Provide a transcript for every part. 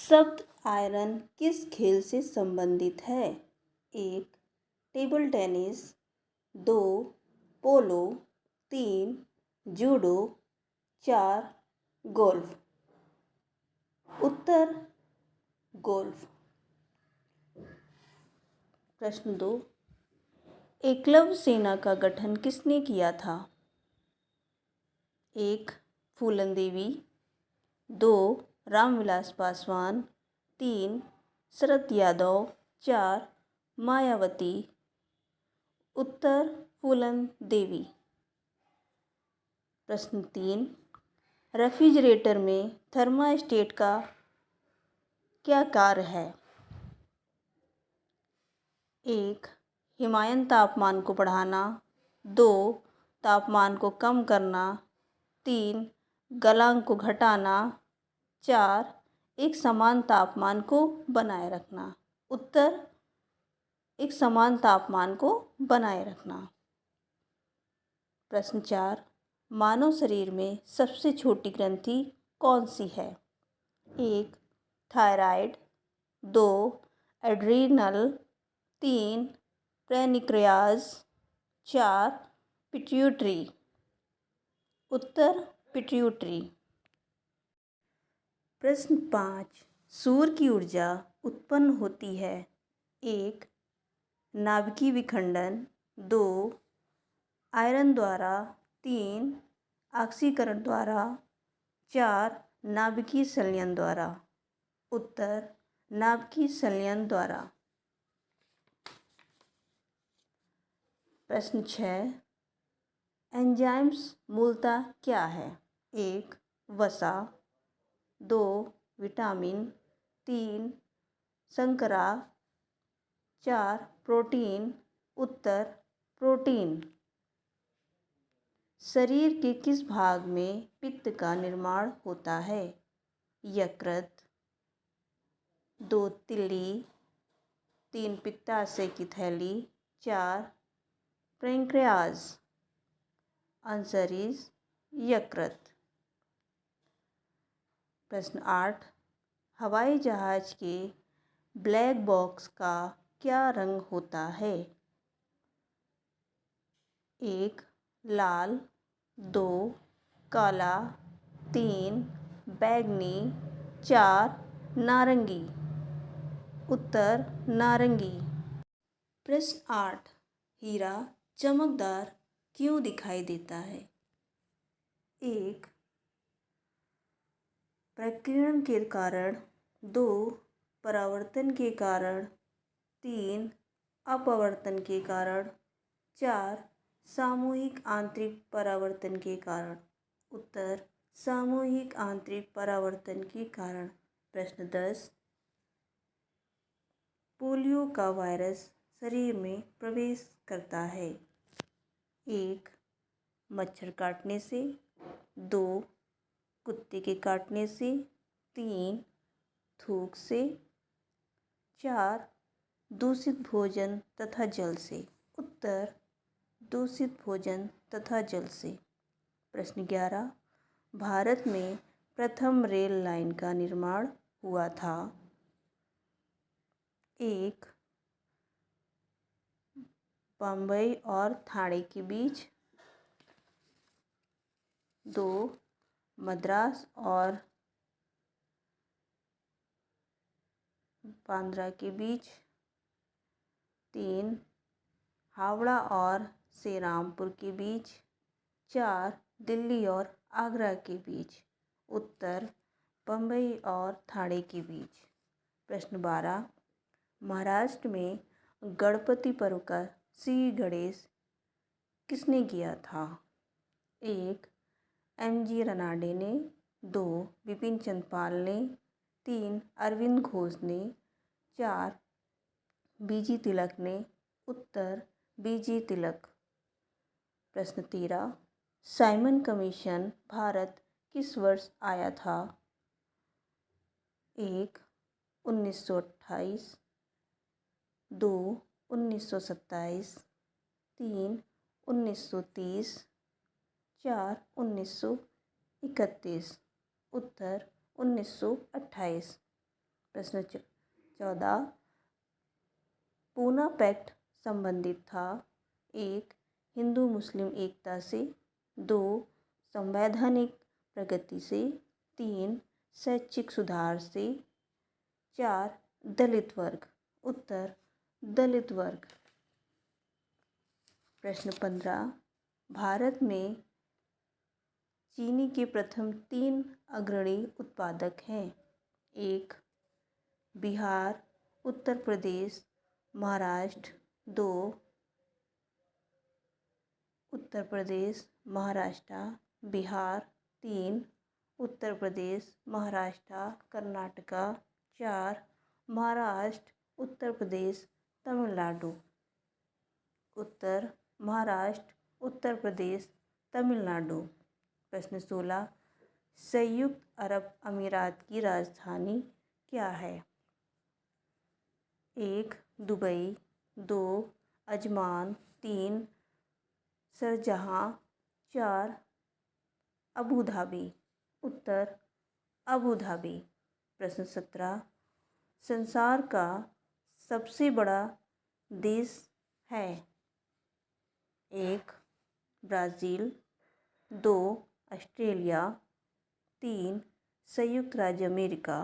शब्द आयरन किस खेल से संबंधित है? एक, टेबल टेनिस। दो, पोलो। तीन, जूडो। चार, गोल्फ। उत्तर गोल्फ। प्रश्न दो, एकलव्य सेना का गठन किसने किया था? एक, फूलन देवी। दो, रामविलास पासवान। तीन, शरद यादव। चार, मायावती। उत्तर फूलन देवी। प्रश्न तीन, रेफ्रिजरेटर में थर्मास्टेट का क्या कार्य है? एक, हिमायन तापमान को बढ़ाना। दो, तापमान को कम करना। तीन, गलनांक को घटाना। चार, एक समान तापमान को बनाए रखना। उत्तर एक समान तापमान को बनाए रखना। प्रश्न चार, मानव शरीर में सबसे छोटी ग्रंथि कौन सी है? एक, थायराइड। दो, एड्रीनल। तीन, पैनक्रियाज। चार, पिट्यूटरी। उत्तर पिट्यूटरी। प्रश्न पाँच, सूर्य की ऊर्जा उत्पन्न होती है। एक, नाभिकीय विखंडन। दो, आयरन द्वारा। तीन, ऑक्सीकरण द्वारा। चार, नाभिकीय संलयन द्वारा। उत्तर नाभिकीय संलयन द्वारा। प्रश्न 6, एंजाइम्स मूलतः क्या है? एक, वसा। दो, विटामिन। तीन, शर्करा। चार, प्रोटीन। उत्तर प्रोटीन। शरीर के किस भाग में पित्त का निर्माण होता है? यकृत। दो, तिल्ली। तीन, पित्ताशय की थैली। चार, पैंक्रियाज। आंसर इज यकृत। प्रश्न 8, हवाई जहाज के ब्लैक बॉक्स का क्या रंग होता है? एक, लाल। दो, काला। तीन, बैंगनी। चार, नारंगी। उत्तर नारंगी। प्रश्न 8, हीरा चमकदार क्यों दिखाई देता है? एक, प्रकीर्णन के कारण। दो, परावर्तन के कारण। तीन, अपवर्तन के कारण। चार, सामूहिक आंतरिक परावर्तन के कारण। उत्तर सामूहिक आंतरिक परावर्तन के कारण। प्रश्न 10, पोलियो का वायरस शरीर में प्रवेश करता है। एक, मच्छर काटने से। दो, कुत्ते के काटने से। तीन, थूक से। चार, दूषित भोजन तथा जल से। उत्तर दूषित भोजन तथा जल से। प्रश्न 11, भारत में प्रथम रेल लाइन का निर्माण हुआ था। एक, बम्बई और ठाणे के बीच। दो, मद्रास और बांद्रा के बीच। तीन, हावड़ा और श्रीरामपुर के बीच। चार, दिल्ली और आगरा के बीच। उत्तर बम्बई और ठाणे के बीच। प्रश्न 12, महाराष्ट्र में गणपति पर्व का श्री गणेश किसने किया था? एक, एम.जी. रनाडे ने। दो, बिपिन चंद्र पाल ने। तीन, अरविंद घोष ने। चार, बी.जी. तिलक ने। उत्तर बी.जी. तिलक। प्रश्न 13, साइमन कमीशन भारत किस वर्ष आया था? एक, 1928। दो, 1927। तीन, 1930। चार, 1931। उत्तर 1928। प्रश्न 14, पूना पैक्ट संबंधित था। 1, हिंदू मुस्लिम एकता से। 2, संवैधानिक प्रगति से। 3, शैक्षिक सुधार से। 4, दलित वर्ग। उत्तर दलित वर्ग। प्रश्न 15, भारत में चीनी के प्रथम 3 अग्रणी उत्पादक हैं। 1, बिहार, उत्तर प्रदेश, महाराष्ट्र। 2, उत्तर प्रदेश, महाराष्ट्र, बिहार। 3, उत्तर प्रदेश, महाराष्ट्र, कर्नाटका। 4, महाराष्ट्र, उत्तर प्रदेश, तमिलनाडु। उत्तर महाराष्ट्र, उत्तर प्रदेश, तमिलनाडु। प्रश्न 16, संयुक्त अरब अमीरात की राजधानी क्या है? 1, Dubai. 2, Ajman. 3, Sharjah. 4, Abu Dhabi. उत्तर अबू धाबी। प्रश्न 17, संसार का सबसे बड़ा देश है? 1, ब्राज़ील। 2, ऑस्ट्रेलिया। 3, संयुक्त राज्य अमेरिका।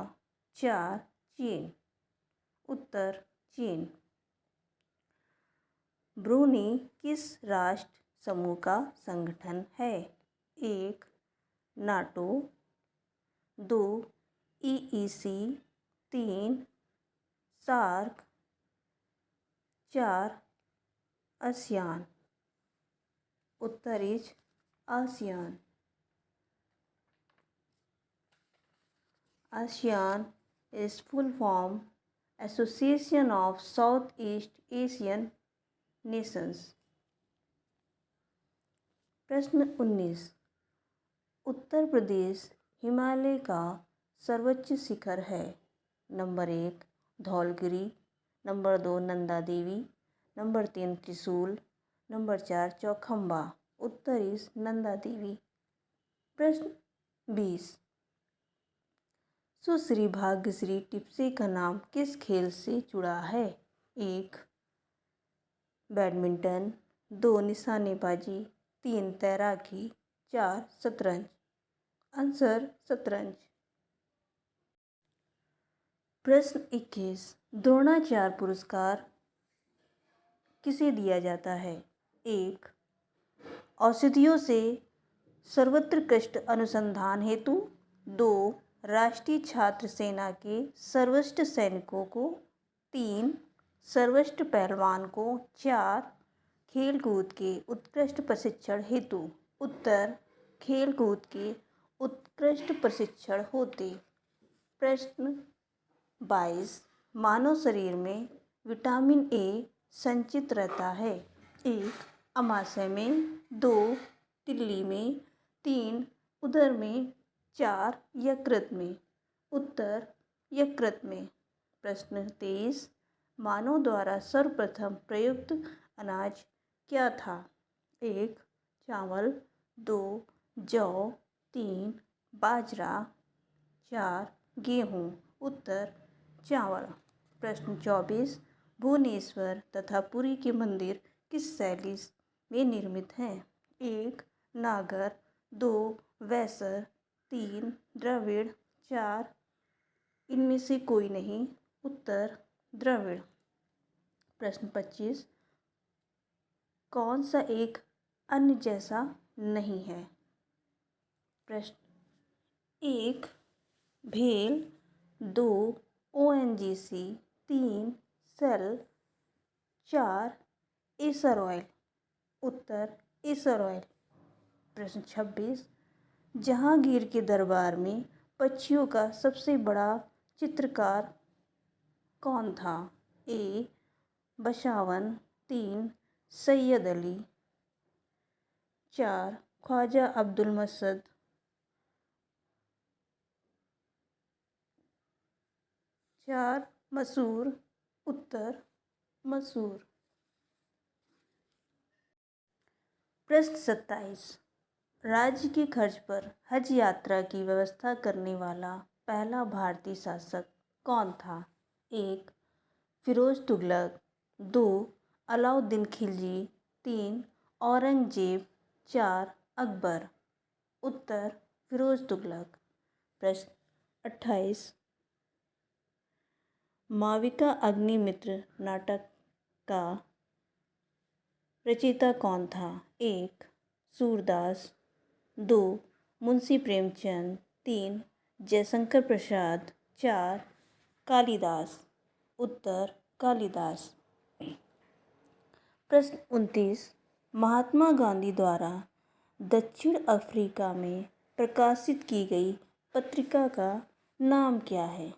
4, चीन। उत्तर चीन। ब्रूनी किस राष्ट्र समूह का संगठन है? 1, नाटो। 2, EEC। 3, सार्क। 4, आसियान। उत्तर is ASEAN. ASEAN is full form Association of Southeast Asian Nations। प्रश्न 19, उत्तर प्रदेश हिमालय का सर्वोच्च शिखर है? Number 1, Dhaulagiri. Number 2, Nanda Devi. Number 3, Trishul. Number 4, Chaukhamba. उत्तर इज नंदा देवी। प्रश्न 20, सुश्री भाग्यश्री टिप्से का नाम किस खेल से जुड़ा है? 1, बैडमिंटन। 2, निशानेबाजी। 3, तैराकी। 4, शतरंज। आंसर शतरंज। प्रश्न 21, द्रोणाचार्य पुरस्कार किसे दिया जाता है? 1, औषधियों से सर्वोत्कृष्ट अनुसंधान हेतु। 2, राष्ट्रीय छात्र सेना के सर्वश्रेष्ठ सैनिकों को। 3, सर्वश्रेष्ठ पहलवान को। 4, खेलकूद के उत्कृष्ट प्रशिक्षण हेतु। उत्तर खेलकूद के उत्कृष्ट प्रशिक्षण होते। प्रश्न 22, मानव शरीर में विटामिन ए संचित रहता है? 1, अमाशय में। 2, तिल्ली में। 3, उदर में। 4, यकृत में। उत्तर यकृत में। प्रश्न 23, मानव द्वारा सर्वप्रथम प्रयुक्त अनाज क्या था? 1, चावल। 2, जौ। 3, बाजरा। 4, गेहूँ। उत्तर चावल। प्रश्न 24, भुवनेश्वर तथा पुरी के मंदिर किस शैली में निर्मित हैं? 1, नागर। 2, वैसर। 3, द्रविड़। 4, इनमें से कोई नहीं। उत्तर द्रविड़। प्रश्न 25, कौन सा एक अन्य जैसा नहीं है? प्रश्न 1, भेल। 2, ONGC। 3, सेल। 4, एसर ऑयल। उत्तर एसर ऑयल। प्रश्न 26, जहांगीर के दरबार में पक्षियों का सबसे बड़ा चित्रकार कौन था? ए, बसावन। 3, सैयद अली। 4, ख्वाजा अब्दुल मसद। 4, मसूर। उत्तर मसूर। प्रश्न 27, राज्य के खर्च पर हज यात्रा की व्यवस्था करने वाला पहला भारतीय शासक कौन था? 1. फिरोज तुगलक, 2. अलाउद्दीन खिलजी, 3. औरंगजेब, 4. अकबर। उत्तर फिरोज तुगलक। प्रश्न 28, माविका अग्निमित्र नाटक का रचयिता कौन था? 1. सूरदास, 2. मुंशी प्रेमचंद, 3. जयशंकर प्रसाद, 4. कालिदास। उत्तर कालिदास। प्रश्न 29, महात्मा गांधी द्वारा दक्षिण अफ्रीका में प्रकाशित की गई पत्रिका का नाम क्या है?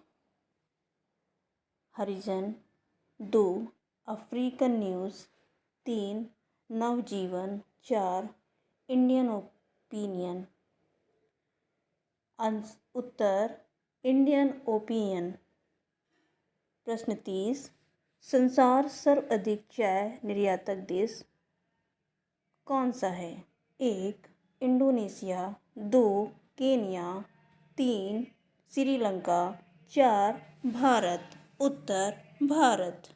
Harijan, 2. African news, 3. Navjivan, 4. Indian opinion. उत्तर इंडियन ओपिनियन। प्रश्न 30, संसार सर्वाधिक चाय निर्यातक देश कौन सा है? 1. इंडोनेशिया, 2. केन्या, 3. श्रीलंका, 4. भारत। उत्तर भारत।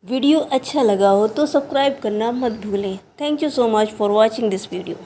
वीडियो अच्छा लगा हो तो सब्सक्राइब करना मत भूलें। Thank you so much for watching this video.